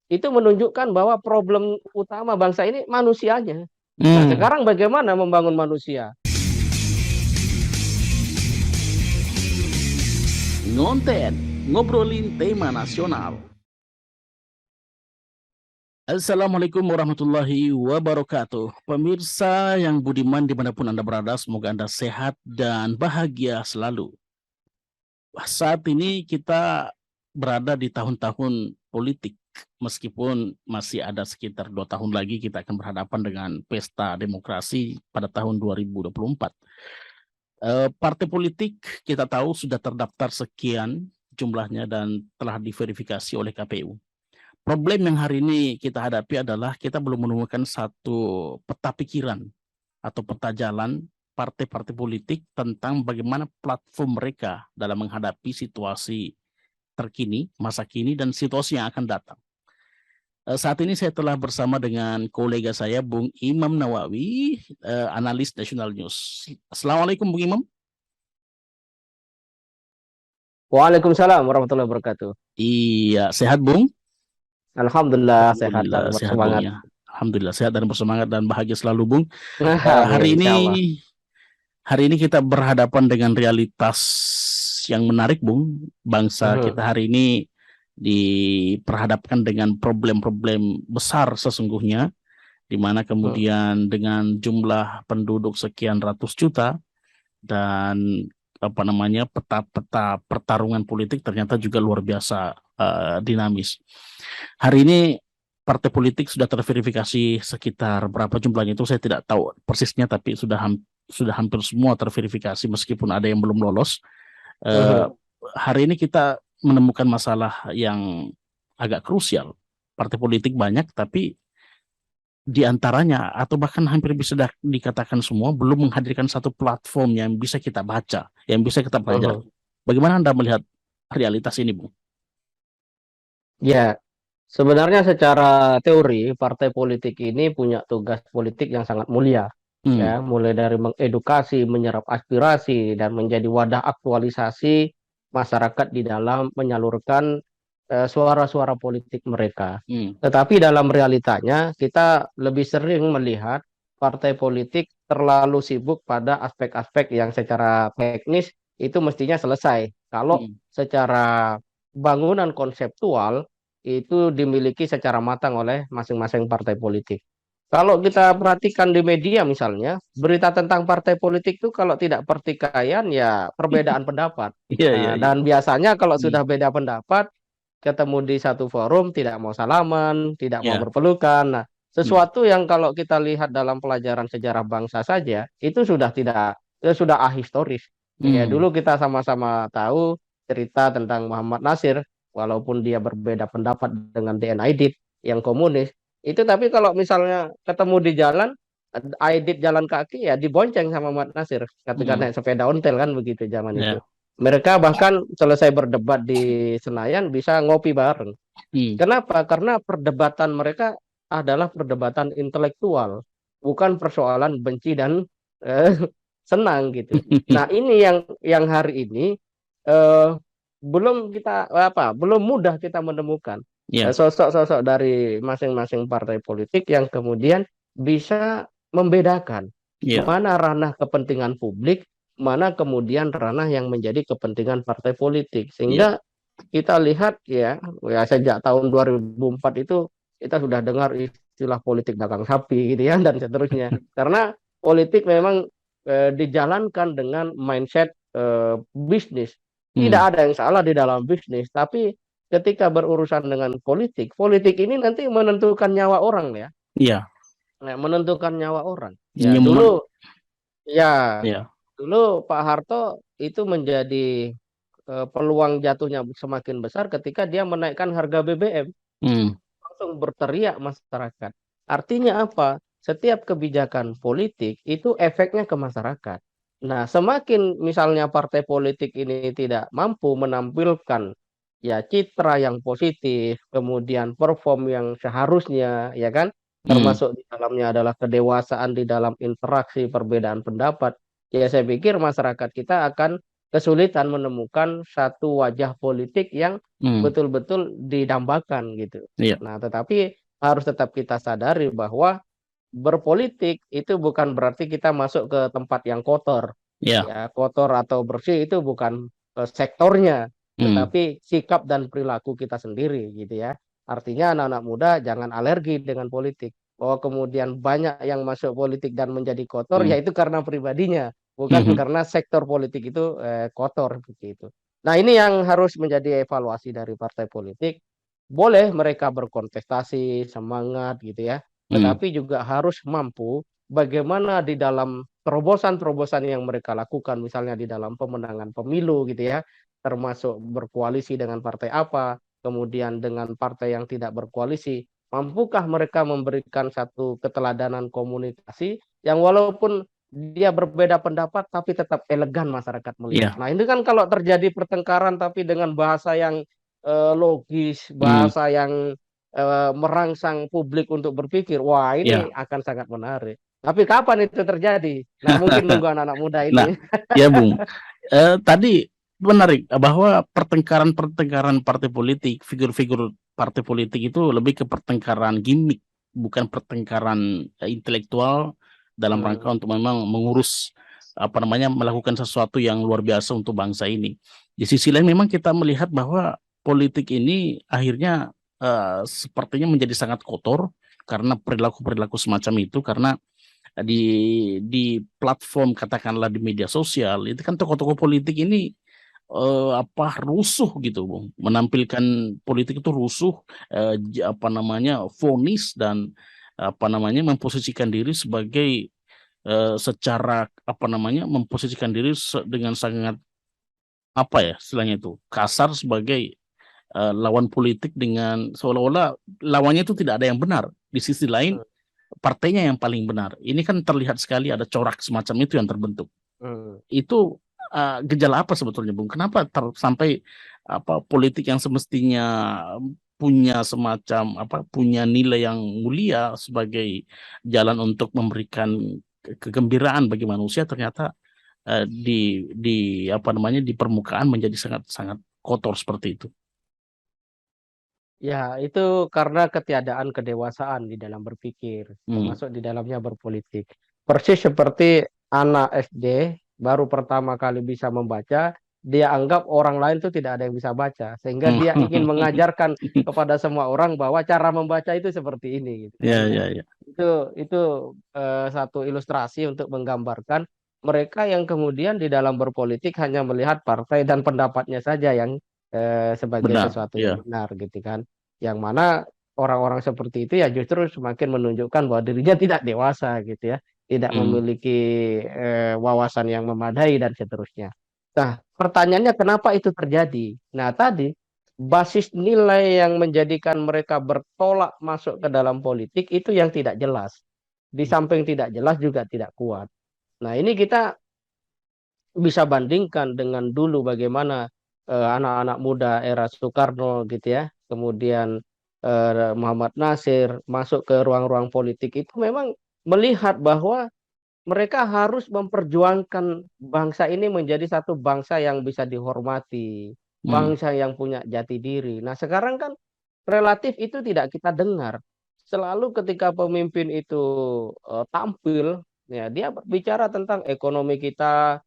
itu menunjukkan bahwa problem utama bangsa ini manusianya. Nah, Hmm. sekarang bagaimana membangun manusia? Ngonten, ngobrolin tema nasional. Assalamualaikum warahmatullahi wabarakatuh. Pemirsa yang budiman dimanapun Anda berada, semoga Anda sehat dan bahagia selalu. Saat ini kita berada di tahun-tahun politik. Meskipun masih ada sekitar 2 tahun lagi kita akan berhadapan dengan pesta demokrasi pada tahun 2024. Partai politik kita tahu sudah terdaftar sekian jumlahnya dan telah diverifikasi oleh KPU. Problem yang hari ini kita hadapi adalah kita belum menemukan satu peta pikiran atau peta jalan partai-partai politik tentang bagaimana platform mereka dalam menghadapi situasi terkini, masa kini, dan situasi yang akan datang. Saat ini saya telah bersama dengan kolega saya, Bung Imam Nawawi, analis National News. Assalamualaikum, Bung Imam. Waalaikumsalam warahmatullahi wabarakatuh. Iya, sehat, Bung? Alhamdulillah sehat Alhamdulillah dan sehat, Bung bersemangat. ya. Alhamdulillah sehat dan bersemangat dan bahagia selalu, Bung. Amin, Hari ini insya Allah. kita berhadapan dengan realitas yang menarik, Bung. Bangsa Mhm. kita hari ini diperhadapkan dengan problem-problem besar sesungguhnya, di mana Mhm. kemudian dengan jumlah penduduk sekian ratus juta dan apa namanya peta-peta pertarungan politik ternyata juga luar biasa dinamis. Hari ini partai politik sudah terverifikasi sekitar berapa jumlahnya itu saya tidak tahu persisnya, tapi sudah hampir semua terverifikasi meskipun ada yang belum lolos. Eh, Mhm. Hari ini kita menemukan masalah yang agak krusial. Partai politik banyak, tapi di antaranya atau bahkan hampir bisa dikatakan semua belum menghadirkan satu platform yang bisa kita baca, yang bisa kita pelajari. Mhm. Bagaimana Anda melihat realitas ini, Bu? Ya, sebenarnya secara teori partai politik ini punya tugas politik yang sangat mulia. Hmm, Ya, mulai dari mengedukasi, menyerap aspirasi, dan menjadi wadah aktualisasi masyarakat di dalam menyalurkan suara-suara politik mereka. hmm, Tetapi dalam realitanya kita lebih sering melihat partai politik terlalu sibuk pada aspek-aspek yang secara teknis itu mestinya selesai. Kalau hmm. secara bangunan konseptual itu dimiliki secara matang oleh masing-masing partai politik. Kalau kita perhatikan di media misalnya, berita tentang partai politik itu kalau tidak pertikaian ya perbedaan pendapat. Iya, iya, iya. Dan biasanya kalau Hmm, sudah beda pendapat, ketemu di satu forum tidak mau salaman, tidak mau ya. berpelukan. Nah, Hmm, sesuatu yang kalau kita lihat dalam pelajaran sejarah bangsa saja itu sudah tidak sudah ahistoris. Ya, hmm, dulu kita sama-sama tahu cerita tentang Muhammad Nasir, walaupun dia berbeda pendapat dengan DN Aidit yang komunis, itu tapi kalau misalnya ketemu di jalan, Aidit jalan kaki ya dibonceng sama Muhammad Nasir, ketika hmm, naik sepeda ontel kan begitu zaman itu. ya. Mereka bahkan selesai berdebat di Senayan bisa ngopi bareng. Hmm, Kenapa? Karena perdebatan mereka adalah perdebatan intelektual, bukan persoalan benci dan eh, senang gitu. Nah, ini yang hari ini eh, belum kita belum mudah kita menemukan ya, sosok-sosok dari masing-masing partai politik yang kemudian bisa membedakan ya, mana ranah kepentingan publik, mana kemudian ranah yang menjadi kepentingan partai politik. ya. Sehingga kita lihat ya sejak tahun 2004 itu kita sudah dengar istilah politik dagang sapi gitu ya dan seterusnya. Karena politik memang dijalankan dengan mindset bisnis. Tidak Hmm, ada yang salah di dalam bisnis, tapi ketika berurusan dengan politik, politik ini nanti menentukan nyawa orang ya. ya. Nah, menentukan nyawa orang. Ya, Nyaman, ya, ya. dulu Pak Harto itu menjadi peluang jatuhnya semakin besar ketika dia menaikkan harga BBM. Hmm, Langsung berteriak masyarakat. Artinya apa? Setiap kebijakan politik itu efeknya ke masyarakat. Nah, semakin misalnya partai politik ini tidak mampu menampilkan ya citra yang positif, kemudian perform yang seharusnya, ya kan? hmm, Termasuk di dalamnya adalah kedewasaan di dalam interaksi perbedaan pendapat. Ya, saya pikir masyarakat kita akan kesulitan menemukan satu wajah politik yang Hmm. betul-betul didambakan gitu. Iya. Nah, tetapi harus tetap kita sadari bahwa berpolitik itu bukan berarti kita masuk ke tempat yang kotor. Iya. Ya, kotor atau bersih itu bukan sektornya, Hmm. tetapi sikap dan perilaku kita sendiri gitu ya. Artinya anak-anak muda jangan alergi dengan politik. Bahwa kemudian banyak yang masuk politik dan menjadi kotor, Hmm. yaitu karena pribadinya, bukan Mhm. karena sektor politik itu kotor begitu. Nah, ini yang harus menjadi evaluasi dari partai politik. Boleh mereka berkontestasi, semangat gitu ya, Hmm. tetapi juga harus mampu bagaimana di dalam terobosan-terobosan yang mereka lakukan, misalnya di dalam pemenangan pemilu gitu ya, termasuk berkoalisi dengan partai apa, kemudian dengan partai yang tidak berkoalisi, mampukah mereka memberikan satu keteladanan komunikasi yang walaupun dia berbeda pendapat tapi tetap elegan masyarakat melihat. Iya. Nah, ini kan kalau terjadi pertengkaran tapi dengan bahasa yang logis, Hmm. bahasa yang merangsang publik untuk berpikir, wah Iya. ini akan sangat menarik. Tapi kapan itu terjadi? Nah, mungkin nunggu anak-anak muda Nah, ini. ya Bung, tadi menarik bahwa pertengkaran-pertengkaran partai politik, figur-figur partai politik itu lebih ke pertengkaran gimmick, bukan pertengkaran intelektual dalam rangka Hmm, untuk memang mengurus apa namanya melakukan sesuatu yang luar biasa untuk bangsa ini. Di sisi lain memang kita melihat bahwa politik ini akhirnya sepertinya menjadi sangat kotor karena perilaku-perilaku semacam itu karena di platform katakanlah di media sosial itu kan tokoh-tokoh politik ini apa rusuh gitu Bung, menampilkan politik itu rusuh, apa namanya vonis dan apa namanya memposisikan diri sebagai secara apa namanya memposisikan diri dengan sangat apa ya istilahnya itu kasar sebagai lawan politik dengan seolah-olah lawannya itu tidak ada yang benar. Di sisi lain hmm, partainya yang paling benar. Ini kan terlihat sekali ada corak semacam itu yang terbentuk. hmm. Itu gejala apa sebetulnya, Bung? Kenapa sampai apa politik yang semestinya punya semacam apa punya nilai yang mulia sebagai jalan untuk memberikan kegembiraan bagi manusia ternyata di apa namanya di permukaan menjadi sangat sangat kotor seperti itu. Ya, itu karena ketiadaan kedewasaan di dalam berpikir, Hmm. termasuk di dalamnya berpolitik. Persis seperti anak SD baru pertama kali bisa membaca, dia anggap orang lain itu tidak ada yang bisa baca, sehingga dia ingin mengajarkan kepada semua orang bahwa cara membaca itu seperti ini, gitu kan Ya, ya. ya, ya. Itu satu ilustrasi untuk menggambarkan mereka yang kemudian di dalam berpolitik hanya melihat partai dan pendapatnya saja yang sebagai Benar, sesuatu yang ya. benar gitu kan. Yang mana orang-orang seperti itu ya justru semakin menunjukkan bahwa dirinya tidak dewasa gitu ya, tidak Hmm. memiliki wawasan yang memadai dan seterusnya. Nah, pertanyaannya kenapa itu terjadi? Nah, tadi basis nilai yang menjadikan mereka bertolak masuk ke dalam politik itu yang tidak jelas. Di samping tidak jelas juga tidak kuat. Nah, ini kita bisa bandingkan dengan dulu bagaimana anak-anak muda era Soekarno gitu ya, kemudian Muhammad Nasir masuk ke ruang-ruang politik itu memang melihat bahwa mereka harus memperjuangkan bangsa ini menjadi satu bangsa yang bisa dihormati, Hmm. bangsa yang punya jati diri. Nah, sekarang kan relatif itu tidak kita dengar. Selalu ketika pemimpin itu tampil, ya dia bicara tentang ekonomi kita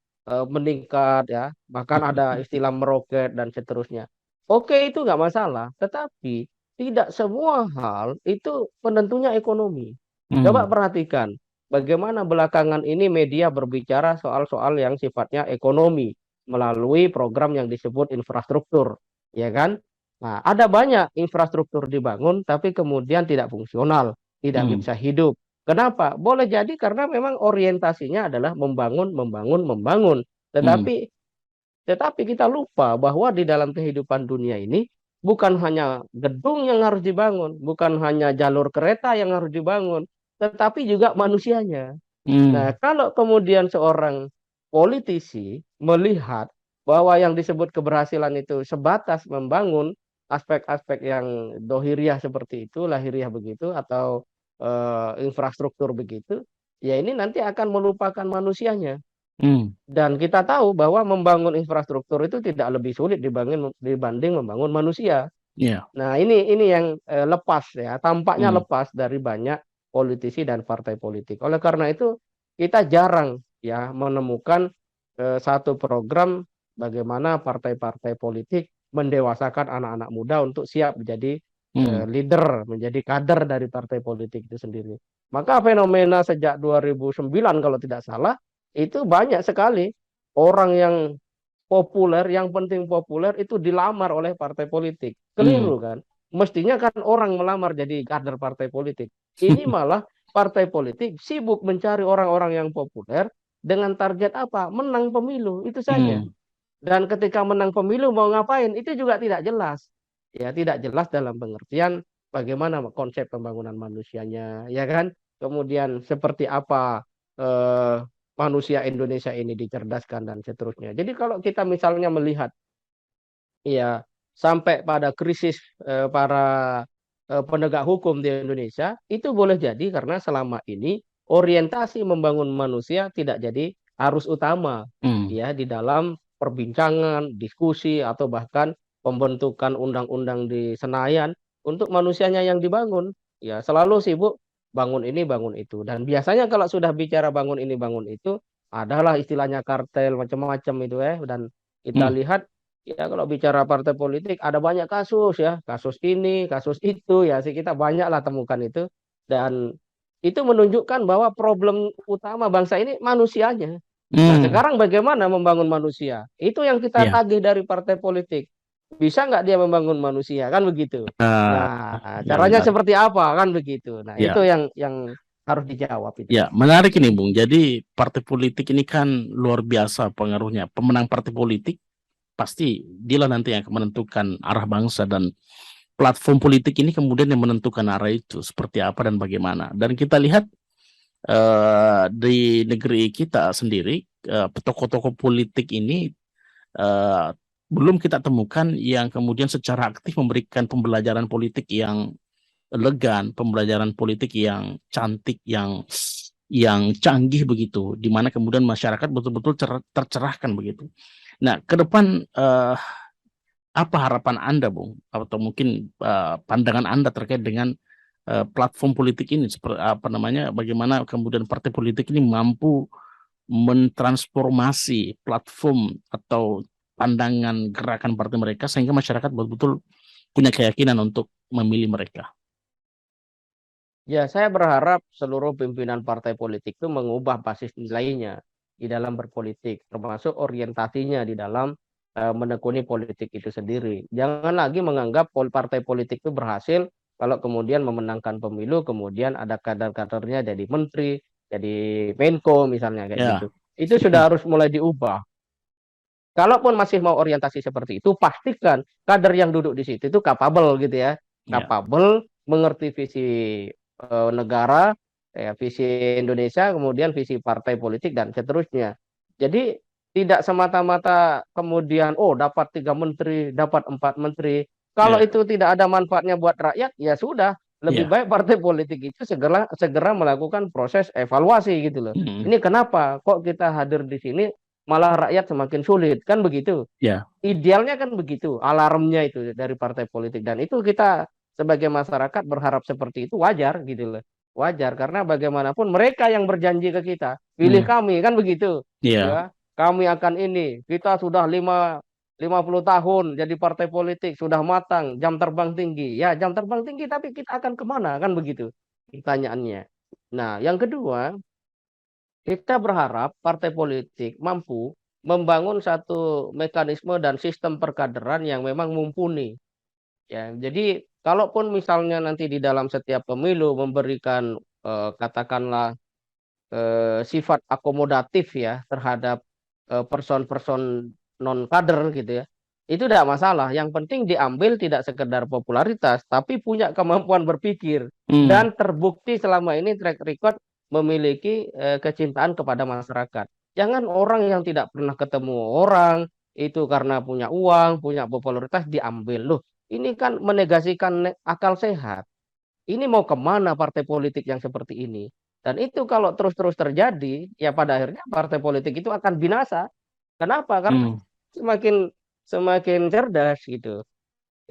meningkat, ya bahkan ada istilah meroket dan seterusnya. Oke, itu nggak masalah, tetapi tidak semua hal itu penentunya ekonomi. Coba Hmm. perhatikan bagaimana belakangan ini media berbicara soal-soal yang sifatnya ekonomi melalui program yang disebut infrastruktur, ya kan? Nah, ada banyak infrastruktur dibangun, tapi kemudian tidak fungsional, tidak Hmm. bisa hidup. Kenapa? Boleh jadi karena memang orientasinya adalah membangun, membangun, membangun. Hmm. Tetapi kita lupa bahwa di dalam kehidupan dunia ini bukan hanya gedung yang harus dibangun, bukan hanya jalur kereta yang harus dibangun, tetapi juga manusianya. Nah, Hmm. kalau kemudian seorang politisi melihat bahwa yang disebut keberhasilan itu sebatas membangun aspek-aspek yang dohiriah seperti itu, lahiriah begitu, atau infrastruktur begitu, ya ini nanti akan melupakan manusianya. Hmm. Dan kita tahu bahwa membangun infrastruktur itu tidak lebih sulit dibanding membangun manusia. Ya. Nah, ini yang lepas ya, tampaknya Hmm. lepas dari banyak politisi dan partai politik. Oleh karena itu, kita jarang ya menemukan satu program bagaimana partai-partai politik mendewasakan anak-anak muda untuk siap menjadi Hmm. leader, menjadi kader dari partai politik itu sendiri. Maka fenomena sejak 2009 kalau tidak salah, itu banyak sekali orang yang populer, yang penting populer itu dilamar oleh partai politik. Hmm. Keliru kan? Mestinya kan orang melamar jadi kader partai politik. Ini malah partai politik sibuk mencari orang-orang yang populer dengan target apa? Menang pemilu, itu saja. Hmm. Dan ketika menang pemilu mau ngapain? Itu juga tidak jelas. Ya, tidak jelas dalam pengertian bagaimana konsep pembangunan manusianya, ya kan? Kemudian seperti apa eh, manusia Indonesia ini dicerdaskan dan seterusnya. Jadi kalau kita misalnya melihat ya sampai pada krisis para penegak hukum di Indonesia, itu boleh jadi karena selama ini orientasi membangun manusia tidak jadi arus utama Hmm. ya di dalam perbincangan, diskusi atau bahkan pembentukan undang-undang di Senayan untuk manusianya yang dibangun. Ya, selalu sibuk bangun ini, bangun itu. Dan biasanya kalau sudah bicara bangun ini, bangun itu, adalah istilahnya kartel macam-macam itu ya. Dan kita Hmm. lihat ya kalau bicara partai politik ada banyak kasus ya, kasus ini, kasus itu ya, sih kita banyaklah temukan itu dan itu menunjukkan bahwa problem utama bangsa ini manusianya. Nah, Hmm. sekarang bagaimana membangun manusia? Itu yang kita Ya. tagih dari partai politik. Bisa nggak dia membangun manusia kan begitu? Ah, Nah, ya caranya menarik. seperti apa kan begitu? Nah, itu Ya. yang harus dijawab itu. Ya, menarik ini, Bung. Jadi partai politik ini kan luar biasa pengaruhnya. Pemenang partai politik pasti dialah nanti yang akan menentukan arah bangsa, dan platform politik ini kemudian yang menentukan arah itu seperti apa dan bagaimana. Dan kita lihat di negeri kita sendiri, tokoh-tokoh politik ini eh, belum kita temukan yang kemudian secara aktif memberikan pembelajaran politik yang elegan, pembelajaran politik yang cantik, yang canggih begitu, di mana kemudian masyarakat betul-betul tercerahkan begitu. Nah, ke depan apa harapan Anda, Bung? Atau mungkin pandangan Anda terkait dengan platform politik ini, seperti apa namanya, bagaimana kemudian partai politik ini mampu mentransformasi platform atau pandangan gerakan partai mereka sehingga masyarakat betul-betul punya keyakinan untuk memilih mereka. Ya, saya berharap seluruh pimpinan partai politik itu mengubah basis nilainya di dalam berpolitik, termasuk orientasinya di dalam menekuni politik itu sendiri. Jangan lagi menganggap partai politik itu berhasil kalau kemudian memenangkan pemilu, kemudian ada kader-kadernya jadi menteri, jadi Menko misalnya kayak gitu. Ya. Itu sudah harus mulai diubah. Kalaupun masih mau orientasi seperti itu, pastikan kader yang duduk di situ itu capable gitu ya, Ya. capable mengerti visi negara, ya, visi Indonesia, kemudian visi partai politik dan seterusnya. Jadi tidak semata-mata kemudian oh dapat 3 menteri, dapat 4 menteri. Kalau Ya. itu tidak ada manfaatnya buat rakyat, ya sudah. Lebih Ya. baik partai politik itu segera segera melakukan proses evaluasi gitu loh. Hmm. Ini kenapa kok kita hadir di sini malah rakyat semakin sulit kan begitu? Ya. Idealnya kan begitu, alarmnya itu dari partai politik dan itu kita sebagai masyarakat berharap seperti itu wajar gitu loh. Wajar karena bagaimanapun mereka yang berjanji ke kita, pilih Hmm. kami kan begitu. Ya. Ya, kami akan ini. Kita sudah 50 tahun jadi partai politik, sudah matang, jam terbang tinggi. Ya, jam terbang tinggi tapi kita akan kemana kan begitu pertanyaannya. Nah, yang kedua, kita berharap partai politik mampu membangun satu mekanisme dan sistem perkaderan yang memang mumpuni. Ya, jadi kalaupun misalnya nanti di dalam setiap pemilu memberikan katakanlah sifat akomodatif ya terhadap person-person non kader gitu ya, itu tidak masalah. Yang penting diambil tidak sekedar popularitas, tapi punya kemampuan berpikir Hmm. dan terbukti selama ini track record memiliki kecintaan kepada masyarakat. Jangan orang yang tidak pernah ketemu orang itu karena punya uang, punya popularitas diambil loh. Ini kan menegasikan akal sehat. Ini mau kemana partai politik yang seperti ini? Dan itu kalau terus-terus terjadi, ya pada akhirnya partai politik itu akan binasa. Kenapa? Karena Hmm. semakin semakin cerdas gitu.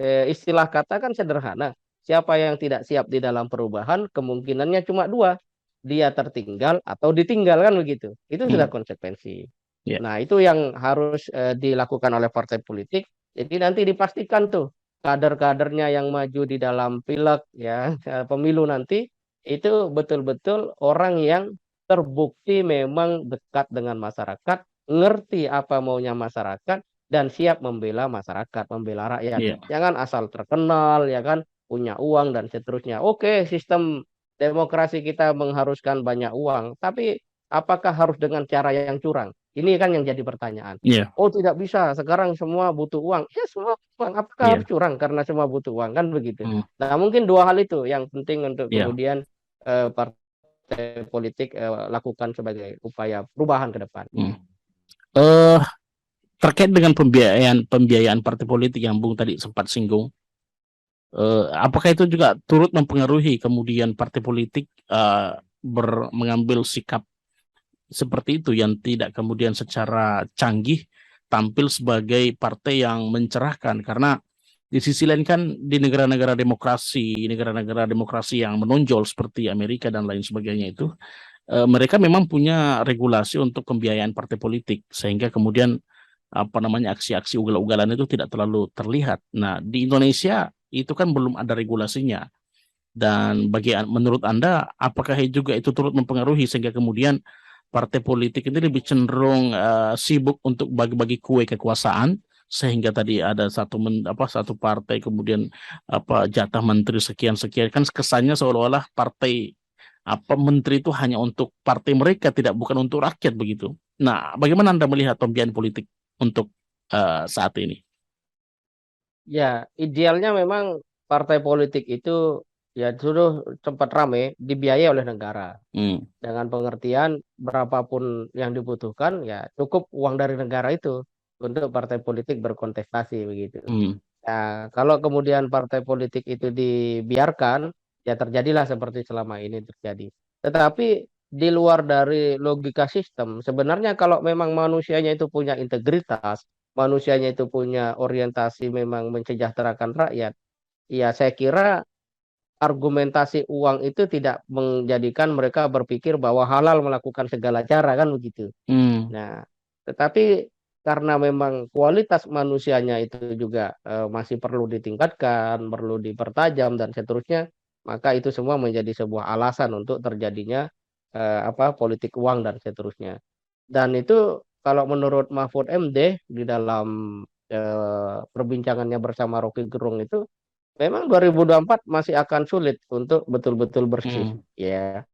Istilah kata kan sederhana. Siapa yang tidak siap di dalam perubahan, kemungkinannya cuma dua. Dia tertinggal atau ditinggal kan begitu. Itu sudah Hmm. konsekuensi. Ya. Nah, itu yang harus dilakukan oleh partai politik. Jadi nanti dipastikan tuh kader-kadernya yang maju di dalam pileg ya pemilu nanti itu betul-betul orang yang terbukti memang dekat dengan masyarakat, ngerti apa maunya masyarakat dan siap membela masyarakat, membela rakyat. Ya. Jangan asal terkenal ya kan, punya uang dan seterusnya. Oke, sistem demokrasi kita mengharuskan banyak uang, tapi apakah harus dengan cara yang curang? Ini kan yang jadi pertanyaan. Ya. Oh tidak bisa, sekarang semua butuh uang. Ya semua uang, apakah harus Ya. curang karena semua butuh uang? Kan begitu. Hmm. Nah mungkin dua hal itu yang penting untuk Ya. kemudian partai politik lakukan sebagai upaya perubahan ke depan. Hmm. Eh, Terkait dengan pembiayaan partai politik yang Bung tadi sempat singgung, apakah itu juga turut mempengaruhi kemudian partai politik mengambil sikap seperti itu yang tidak kemudian secara canggih tampil sebagai partai yang mencerahkan? Karena di sisi lain kan di negara-negara demokrasi yang menonjol seperti Amerika dan lain sebagainya itu, mereka memang punya regulasi untuk pembiayaan partai politik sehingga kemudian aksi-aksi ugal-ugalan itu tidak terlalu terlihat. Nah, di Indonesia itu kan belum ada regulasinya. Dan menurut Anda, apakah juga itu turut mempengaruhi sehingga kemudian partai politik ini lebih cenderung sibuk untuk bagi-bagi kue kekuasaan sehingga tadi ada satu partai kemudian jatah menteri sekian-sekian, kan kesannya seolah-olah partai menteri itu hanya untuk partai mereka, tidak bukan untuk rakyat begitu. Nah, bagaimana Anda melihat pembiayaan politik untuk saat ini? Ya, idealnya memang partai politik itu ya sudah cepat rame dibiayai oleh negara. Hmm. Dengan pengertian berapapun yang dibutuhkan ya cukup uang dari negara itu untuk partai politik berkontestasi begitu. Hmm. Ya, kalau kemudian partai politik itu dibiarkan ya terjadilah seperti selama ini terjadi. Tetapi di luar dari logika sistem sebenarnya kalau memang manusianya itu punya integritas, manusianya itu punya orientasi memang mensejahterakan rakyat, ya saya kira argumentasi uang itu tidak menjadikan mereka berpikir bahwa halal melakukan segala cara kan begitu. Hmm. Nah, tetapi karena memang kualitas manusianya itu juga masih perlu ditingkatkan, perlu dipertajam dan seterusnya, maka itu semua menjadi sebuah alasan untuk terjadinya politik uang dan seterusnya. Dan itu kalau menurut Mahfud MD di dalam perbincangannya bersama Rocky Gerung itu memang 2024 masih akan sulit untuk betul-betul bersih. Hmm. Ya,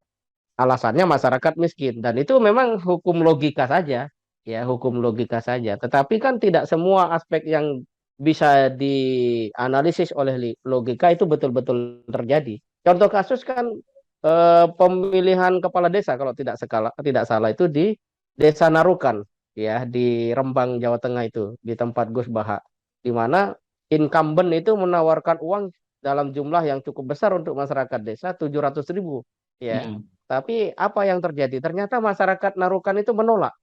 alasannya masyarakat miskin dan itu memang hukum logika saja, ya hukum logika saja. Tetapi kan tidak semua aspek yang bisa dianalisis oleh logika itu betul-betul terjadi. Contoh kasus kan pemilihan kepala desa kalau tidak salah itu di Desa Narukan ya di Rembang Jawa Tengah itu di tempat Gus Baha di mana incumbent itu menawarkan uang dalam jumlah yang cukup besar untuk masyarakat desa 700.000 ya. Hmm. Tapi apa yang terjadi? Ternyata masyarakat Narukan itu menolak.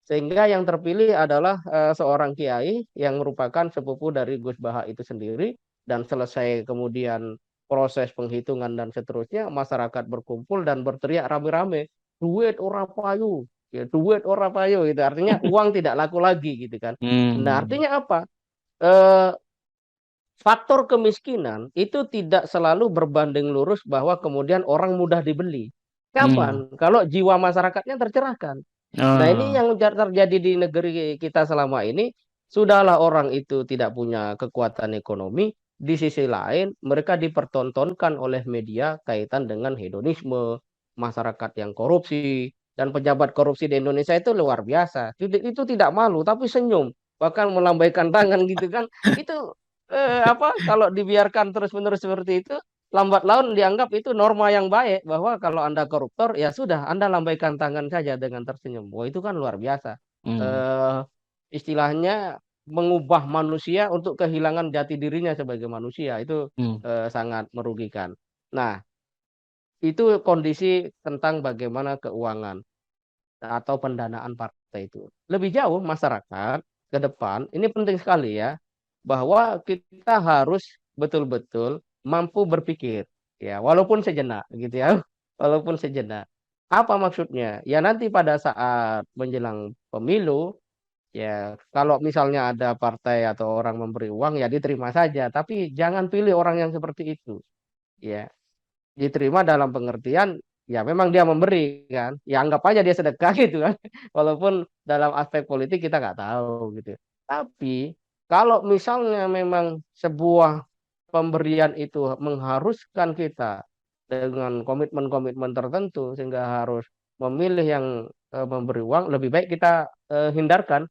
Sehingga yang terpilih adalah seorang kiai yang merupakan sepupu dari Gus Baha itu sendiri. Dan selesai kemudian proses penghitungan dan seterusnya, masyarakat berkumpul dan berteriak rame-rame, duit ora payu, ya, duit ora payu. Gitu. Artinya uang tidak laku lagi gitu kan. Nah Hmm. artinya apa? Eh, Faktor kemiskinan itu tidak selalu berbanding lurus bahwa kemudian orang mudah dibeli. Hmm. Kapan? Kalau jiwa masyarakatnya tercerahkan. Nah, ini Ah. yang terjadi di negeri kita selama ini. Sudahlah orang itu tidak punya kekuatan ekonomi. Di sisi lain, mereka dipertontonkan oleh media kaitan dengan hedonisme, masyarakat yang korupsi, dan pejabat korupsi di Indonesia itu luar biasa. Itu tidak malu, tapi senyum. Bahkan melambaikan tangan gitu kan. Itu kalau dibiarkan terus-menerus seperti itu, lambat laun dianggap itu norma yang baik bahwa kalau Anda koruptor ya sudah Anda lambaikan tangan saja dengan tersenyum. Wah, itu kan luar biasa. Hmm. Eh Istilahnya mengubah manusia untuk kehilangan jati dirinya sebagai manusia itu Hmm. sangat merugikan. Nah, Itu kondisi tentang bagaimana keuangan atau pendanaan partai itu. Lebih jauh masyarakat ke depan, ini penting sekali ya, bahwa kita harus betul-betul mampu berpikir, ya, walaupun sejenak, gitu ya, walaupun sejenak. Apa maksudnya? Ya nanti pada saat menjelang pemilu, ya kalau misalnya ada partai atau orang memberi uang, ya diterima saja, tapi jangan pilih orang yang seperti itu, ya. Diterima dalam pengertian ya memang dia memberi kan, ya anggap aja dia sedekah gitu kan, walaupun dalam aspek politik kita nggak tahu gitu. Tapi kalau misalnya memang sebuah pemberian itu mengharuskan kita dengan komitmen-komitmen tertentu sehingga harus memilih yang memberi uang, lebih baik kita hindarkan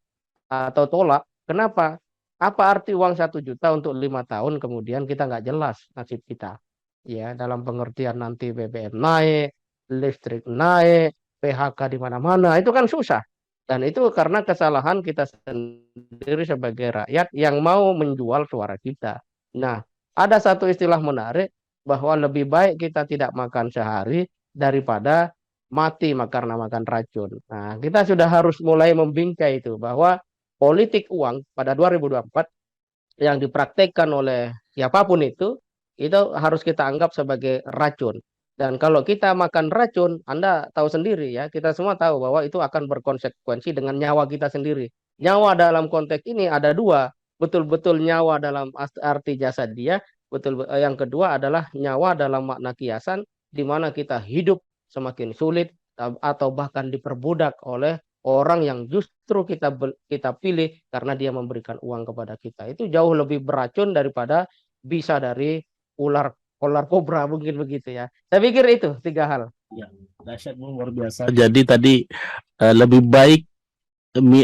atau tolak. Kenapa? Apa arti uang 1 juta untuk 5 tahun kemudian kita nggak jelas nasib kita? Ya, dalam pengertian nanti BBM naik, listrik naik, PHK di mana-mana, itu kan susah. Dan itu karena kesalahan kita sendiri sebagai rakyat yang mau menjual suara kita. Nah, ada satu istilah menarik bahwa lebih baik kita tidak makan sehari daripada mati karena makan racun. Nah, kita sudah harus mulai membingkai itu bahwa politik uang pada 2024 yang dipraktekkan oleh siapapun itu harus kita anggap sebagai racun. Dan kalau kita makan racun, Anda tahu sendiri ya, kita semua tahu bahwa itu akan berkonsekuensi dengan nyawa kita sendiri. Nyawa dalam konteks ini ada dua, betul-betul nyawa dalam arti jasad dia, yang kedua adalah nyawa dalam makna kiasan, di mana kita hidup semakin sulit atau bahkan diperbudak oleh orang yang justru kita pilih karena dia memberikan uang kepada kita. Itu jauh lebih beracun daripada bisa dari ular kobra mungkin begitu ya. Saya pikir itu 3 hal. Ya, dahsyat Bung, luar biasa. Jadi tadi lebih baik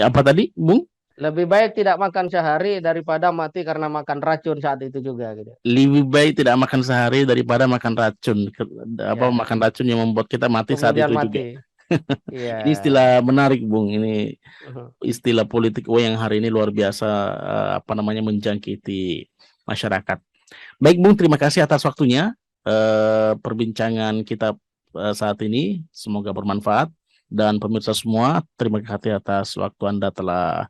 apa tadi, Bung? Lebih baik tidak makan sehari daripada mati karena makan racun saat itu juga gitu. Lebih baik tidak makan sehari daripada makan racun. Apa Ya, makan racun yang membuat kita mati saat kemudian itu juga. mati. Iya. Ini istilah menarik, Bung. Ini Mhm. istilah politik yang hari ini luar biasa apa namanya menjangkiti masyarakat. Baik, Bung, terima kasih atas waktunya. Perbincangan kita saat ini semoga bermanfaat, dan pemirsa semua terima kasih atas waktu Anda telah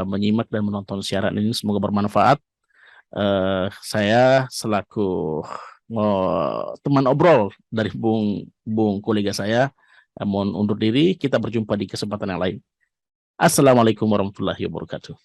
menyimak dan menonton siaran ini, semoga bermanfaat. Saya selaku teman obrol dari Bung kolega saya mohon undur diri. Kita berjumpa di kesempatan yang lain. Assalamualaikum warahmatullahi wabarakatuh.